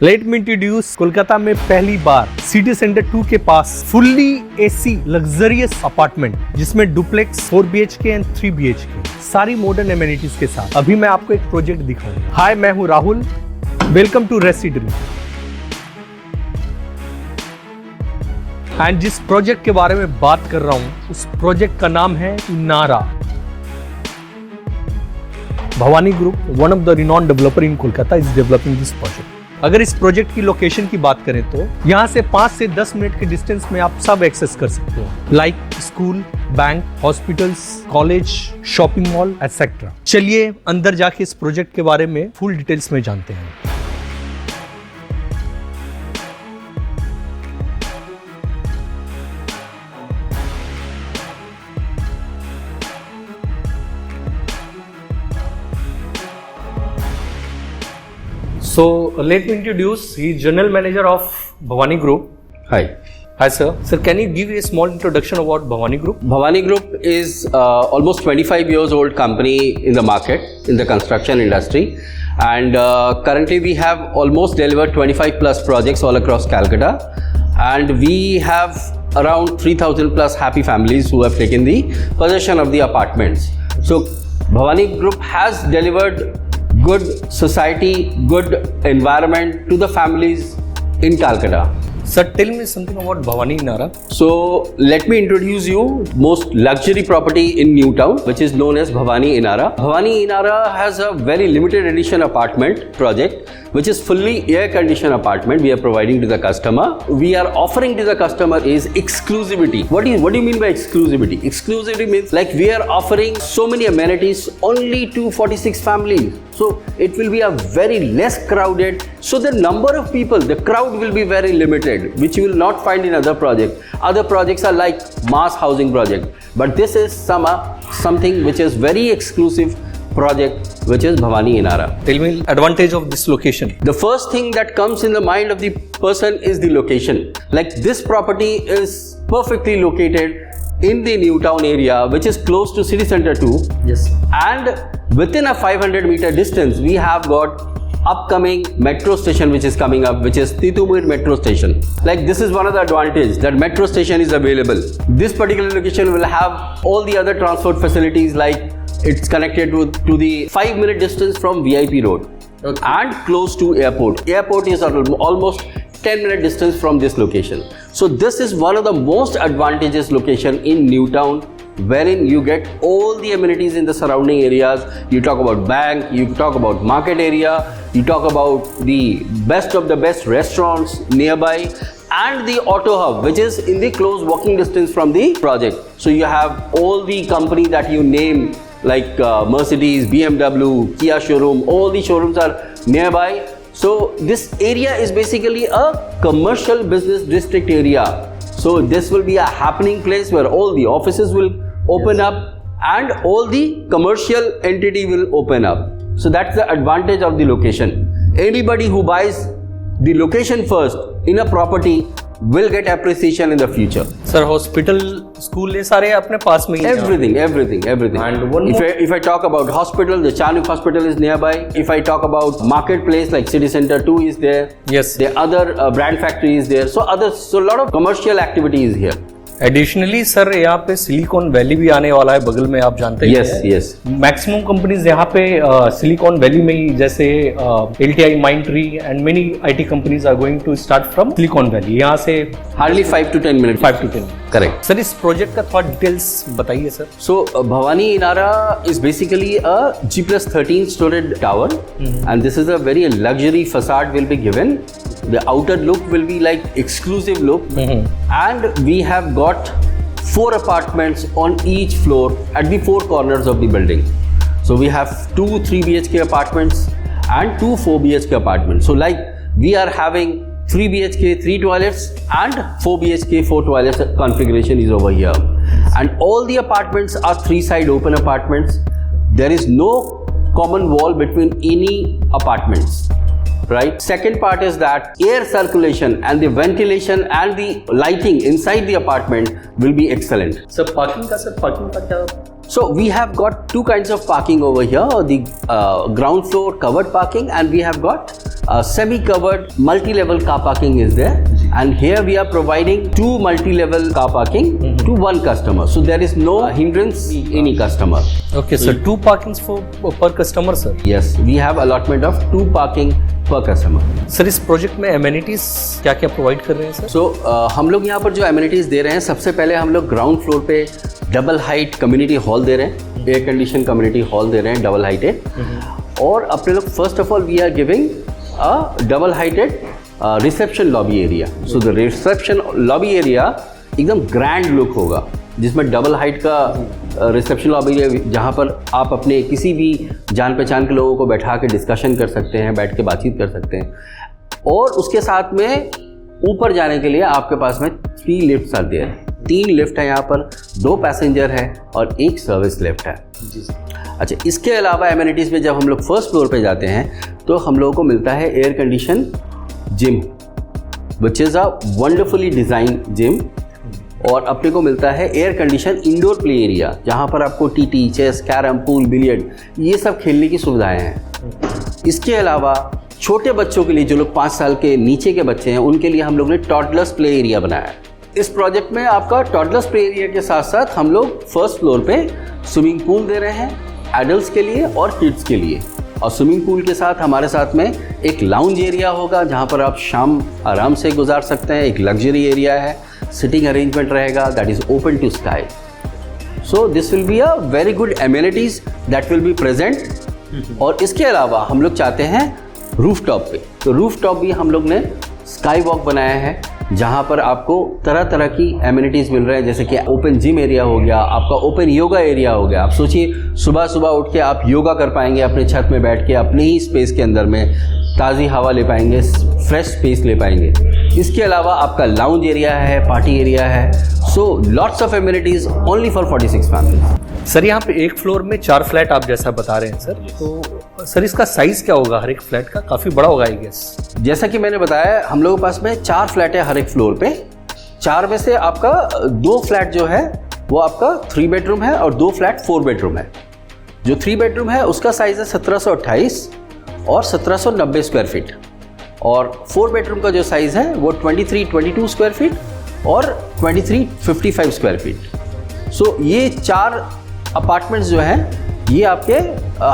Let me introduce Kolkata में पहली बार city centre 2 के पास फुल्ली एसी लग्जरियस अपार्टमेंट जिसमें डुप्लेक्स 4 BHK एंड 3 BHK सारी मॉडर्न एमेनिटीज के साथ। अभी मैं आपको एक प्रोजेक्ट दिखाऊंगा। हाय, मैं हूं Rahul, welcome to resident. And जिस प्रोजेक्ट के बारे में बात कर रहा हूं उस प्रोजेक्ट का नाम है Inara. Bhavani group, one of the renowned developer in Kolkata, is developing this project. अगर इस प्रोजेक्ट की लोकेशन की बात करें तो यहाँ से 5 से 10 मिनट के डिस्टेंस में आप सब एक्सेस कर सकते हो, like school, bank, hospitals, college, shopping mall etcetera. चलिए अंदर जाके इस प्रोजेक्ट के बारे में फुल डिटेल्स में जानते हैं। So let me introduce, he is General Manager of Bhavani Group. Hi. Hi sir. Sir, can you give a small introduction about Bhavani Group? Bhavani Group is almost 25 years old company in the market, in the construction industry, and currently we have almost delivered 25 plus projects all across Calcutta, and we have around 3,000 plus happy families who have taken the possession of the apartments. So Bhavani Group has delivered good society, good environment to the families in Calcutta. Sir, tell me something about Bhavani Inara. So let me introduce you most luxury property in Newtown, which is known as Bhavani Inara. Bhavani Inara has a very limited edition apartment project, which is fully air conditioned apartment we are providing to the customer. We are offering to the customer is exclusivity. What do you mean by exclusivity? Exclusivity means like we are offering so many amenities only to 46 families. So it will be a very less crowded. So the number of people, the crowd will be very limited, which you will not find in other projects. Other projects are like mass housing project, but this is something which is very exclusive project, which is Bhavani Inara. Tell me advantage of this location. The first thing that comes in the mind of the person is the location. Like this property is perfectly located in the Newtown area, which is close to City Center 2. Yes. And within a 500-meter distance, we have got upcoming metro station which is coming up, which is Titumur metro station. Like this is one of the advantages that metro station is available. This particular location will have all the other transport facilities, like it's connected to the 5-minute distance from VIP Road. Okay. And close to airport. Airport is almost 10-minute distance from this location. So this is one of the most advantageous location in Newtown, wherein you get all the amenities in the surrounding areas. You talk about bank, you talk about market area, you talk about the best of the best restaurants nearby, and the auto hub, which is in the close walking distance from the project. So you have all the company that you name, like Mercedes, BMW, Kia showroom, all the showrooms are nearby. So this area is basically a commercial business district area. So this will be a happening place where all the offices will open up and all the commercial entity will open up. So that's the advantage of the location. Anybody who buys the location first in a property will get appreciation in the future. Sir, hospital, school ये सारे अपने पास में ही हैं। Everything. And one more. If I talk about hospital, the Chanuk Hospital is nearby. If I talk about marketplace, like City Center 2 is there. Yes. The other brand factory is there. So a lot of commercial activity is here. Additionally sir, यहाँ पे silicon valley भी आने वाला है बगल में, आप जानते ही हैं। Yes. मैक्सिमम कंपनीज यहाँ पे सिलिकॉन वैली में ही, जैसे LTI, Mindtree and many IT companies are going to start from Silicon Valley. यहाँ से Hardly 5 to 10 minutes. 5 to 10। Correct. Sir, इस प्रोजेक्ट का थोड़ा डिटेल्स बताइए sir. So Bhavani Inara is basically a G+13 storied tower, and this is a very luxury facade will be given. The outer look will be like exclusive look, and we have got 4 apartments on each floor at the 4 corners of the building. So we have 2 3 BHK apartments and 2 4 BHK apartments. So like we are having 3 BHK 3 toilets and 4 BHK 4 toilets configuration is over here, and all the apartments are 3 side open apartments. There is no common wall between any apartments. Right. Second part is that air circulation and the ventilation and the lighting inside the apartment will be excellent. Sir, parking का क्या So we have got two kinds of parking over here, the ground floor covered parking, and we have got semi-covered multi-level car parking is there. And here we are providing two multi-level car parking to one customer. So there is no hindrance any customer. Okay, sir. 2 parkings per customer, sir. Yes, we have allotment of 2 parking per customer. Sir इस project में amenities क्या क्या provide कर रहे हैं sir? So हम लोग यहाँ पर जो amenities दे रहे हैं, सबसे पहले हम लोग ग्राउंड फ्लोर पे डबल हाइट कम्युनिटी हॉल दे रहे हैं, एयर कंडीशन कम्युनिटी हॉल दे रहे हैं डबल हाइटेड. और अपने लोग first of all we are giving a double heighted reception lobby area. So the reception lobby area एकदम ग्रैंड लुक होगा, जिसमें डबल हाइट का रिसेप्शन लॉबी है, जहाँ पर आप अपने किसी भी जान पहचान के लोगों को बैठा के डिस्कशन कर सकते हैं, बैठ के बातचीत कर सकते हैं. और उसके साथ में ऊपर जाने के लिए आपके पास में 3 लिफ्ट्स आर देयर. 3 लिफ्ट है यहाँ पर, 2 पैसेंजर है और 1 सर्विस लिफ्ट है. अच्छा, इसके अलावा एमिनिटीज़ में जब हम लोग फर्स्ट फ्लोर पे जाते हैं तो हम लोगों को मिलता है air condition gym, which is a wonderfully design gym. और अपने को मिलता है air condition indoor play area, जहाँ पर आपको TT, chess, carrom, pool, billiard ये सब खेलने की सुविधाएं हैं. इसके अलावा छोटे बच्चों के लिए, जो लोग 5 साल के नीचे के बच्चे हैं, उनके लिए हम लोग ने टॉडलर्स प्ले एरिया बनाया है. इस प्रोजेक्ट में आपका टॉडलर्स प्ले एरिया के साथ साथ हम लोग फर्स्ट फ्लोर पे स्विमिंग पूल दे रहे हैं एडल्ट्स के लिए और किड्स के लिए. और स्विमिंग पूल के साथ हमारे साथ में एक लाउंज एरिया होगा, जहाँ पर आप शाम आराम से गुजार सकते हैं. एक लग्जरी एरिया है, सिटिंग अरेंजमेंट रहेगा, that is open to sky. So this will be a very good amenities that will be present. और इसके अलावा हम लोग चाहते हैं रूफ टॉप पे, तो रूफ टॉप भी हम लोग ने स्काई वॉक बनाया है, जहाँ पर आपको तरह तरह की एमिनिटीज़ मिल रहे हैं, जैसे कि ओपन जिम एरिया हो गया, आपका ओपन योगा एरिया हो गया. आप सोचिए सुबह सुबह उठ के आप योगा कर पाएंगे अपने छत में बैठ के, अपने ही स्पेस के अंदर में ताज़ी हवा ले पाएंगे, फ्रेश स्पेस ले पाएंगे. इसके अलावा आपका लाउंज एरिया है, पार्टी एरिया है. So lots of amenities only for 46 families. Sir यहाँ पे एक फ्लोर में 4 फ्लैट आप जैसा बता रहे हैं सर, तो सर इसका साइज क्या होगा हर एक फ्लैट का? काफ़ी बड़ा होगा आई गेस. जैसा कि मैंने बताया, हम लोगों के पास में 4 फ्लैट है हर एक फ्लोर पे. 4 में से आपका 2 फ्लैट जो है वो आपका 3 बेडरूम है और 2 फ्लैट 4 बेडरूम है. जो 3 बेडरूम है उसका साइज़ है 1728 और 1790 स्क्वायर फीट. और 4 बेडरूम का जो साइज़ है वो 2322 स्क्वायर फीट और 2355 स्क्वायर फीट. सो ये 4 अपार्टमेंट्स जो हैं ये आपके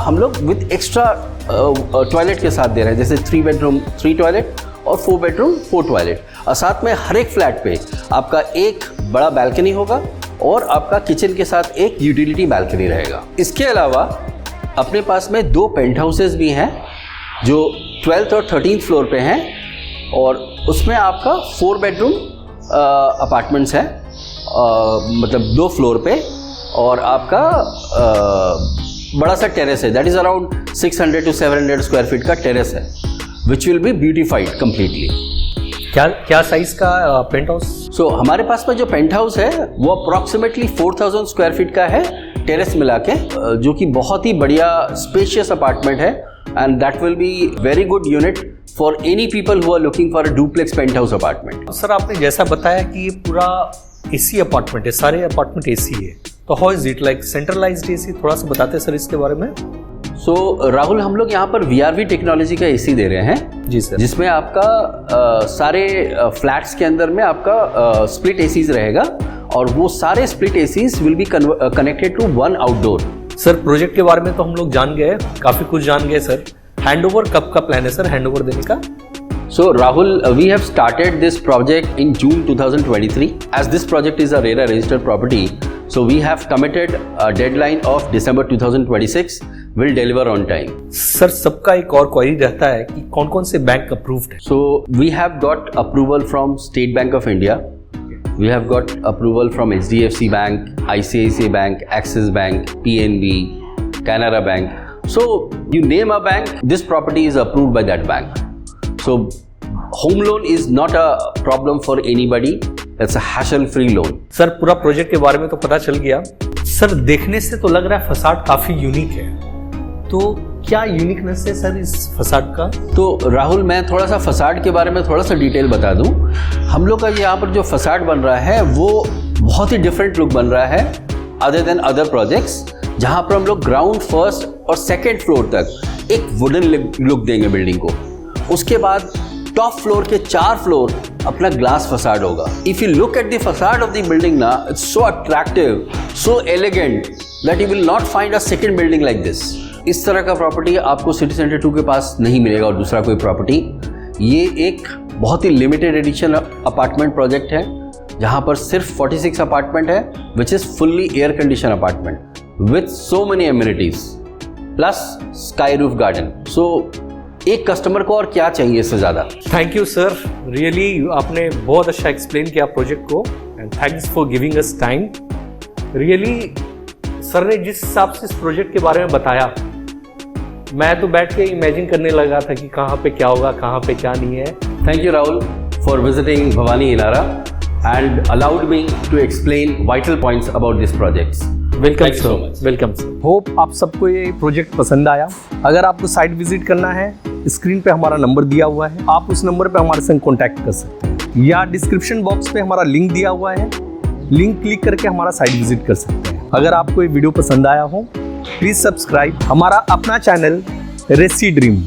हम लोग विद एक्स्ट्रा टॉयलेट के साथ दे रहे हैं, जैसे 3 बेडरूम 3 टॉयलेट और 4 बेडरूम 4 टॉयलेट. और साथ में हर एक फ्लैट पे आपका एक बड़ा बालकनी होगा और आपका किचन के साथ एक यूटिलिटी बालकनी रहेगा. इसके अलावा अपने पास में 2 पेंट हाउसेज भी हैं जो 12th और 13th फ्लोर पे हैं, और उसमें आपका 4 बेडरूम अपार्टमेंट्स हैं, मतलब 2 फ्लोर पे. और आपका बड़ा सा टेरेस है, that is around 600 to 700 square feet का टेरेस है, which will be beautified completely. क्या साइज़ का पेंट हाउस? सो हमारे पास में जो पेंट हाउस है वो अप्रॉक्सीमेटली 4000 स्क्वायर फीट का है टेरेस मिला के, जो कि बहुत ही बढ़िया स्पेशियस अपार्टमेंट है. And that will be very good unit for any people who are looking for a duplex penthouse apartment. Sir आपने जैसा बताया कि ये पूरा एसी अपार्टमेंट है, सारे अपार्टमेंट एसी है, तो how is it like centralised AC? थोड़ा सा बताते हैं सर इसके बारे में. सो राहुल, हम लोग यहाँ पर VRV टेक्नोलॉजी का एसी दे रहे हैं जी सर, जिसमें आपका सारे फ्लैट्स के अंदर में आपका स्प्लिट एसीज रहेगा, और वो सारे split ACs will be connected to 1 outdoor. Sir project के बारे में तो हम लोग जान गए, काफ़ी कुछ जान गए सर. हैंडओवर कब का प्लान है सर, हैंडओवर देने का? So Rahul, we have started this project in June 2023. As this project is a RERA registered property, so we have committed a deadline of December 2026. Will deliver on time. Sir सबका एक और query रहता है कि कौन कौन से bank approved है? So we have got approval from State Bank of India. We have got approval from HDFC Bank, ICICI Bank, Axis Bank, PNB, Canara Bank. So you name a bank, this property is approved by that bank. So home loan is not a problem for anybody. It's a hassle-free loan. Sir पूरा project के बारे में तो पता चल गया. Sir देखने से तो लग रहा है फसाड काफ़ी यूनिक है, तो क्या यूनिकनेस है सर इस फसाड का? तो राहुल, मैं थोड़ा सा फसाड के बारे में थोड़ा सा डिटेल बता दूं. हम लोग का यहाँ पर जो फसाड बन रहा है वो बहुत ही डिफरेंट लुक बन रहा है. अदर देन अदर प्रोजेक्ट्स, जहां पर हम लोग ग्राउंड फर्स्ट और सेकेंड फ्लोर तक एक वुडन लुक देंगे बिल्डिंग को। उसके बाद टॉप फ्लोर के 4 फ्लोर अपना ग्लास फसाड होगा। If you look at the facade of the building ना, it's so attractive, so elegant that you will not find a second building like this. इस तरह का प्रॉपर्टी आपको सिटी सेंटर 2 के पास नहीं मिलेगा और दूसरा कोई प्रॉपर्टी। ये एक बहुत ही लिमिटेड एडिशन अपार्टमेंट प्रोजेक्ट है जहां पर सिर्फ 46 अपार्टमेंट है, which is fully air condition apartment with so many amenities plus sky roof garden. So एक कस्टमर को और क्या चाहिए इससे ज़्यादा। थैंक यू सर, रियली आपने बहुत अच्छा एक्सप्लेन किया प्रोजेक्ट को and thanks for giving us time. Really sir ने जिस हिसाब से इस प्रोजेक्ट के बारे में बताया, मैं तो बैठ के इमेजिन करने लगा था कि कहाँ पे क्या होगा, कहाँ पे क्या नहीं है। Thank you Rahul for visiting Bhavani Inara and allowed me to explain vital points about this projects. Welcome sir, welcome sir. Hope आप सबको ये प्रोजेक्ट पसंद आया। अगर आपको साइट विजिट करना है, स्क्रीन पे हमारा नंबर दिया हुआ है, आप उस नंबर पे हमारे संग कॉन्टैक्ट कर सकते हैं, या डिस्क्रिप्शन बॉक्स पे हमारा लिंक दिया हुआ है, लिंक क्लिक करके हमारा साइट विजिट कर सकते हैं। अगर आपको ये वीडियो पसंद आया हो, प्लीज सब्सक्राइब हमारा अपना चैनल रेसी ड्रीम।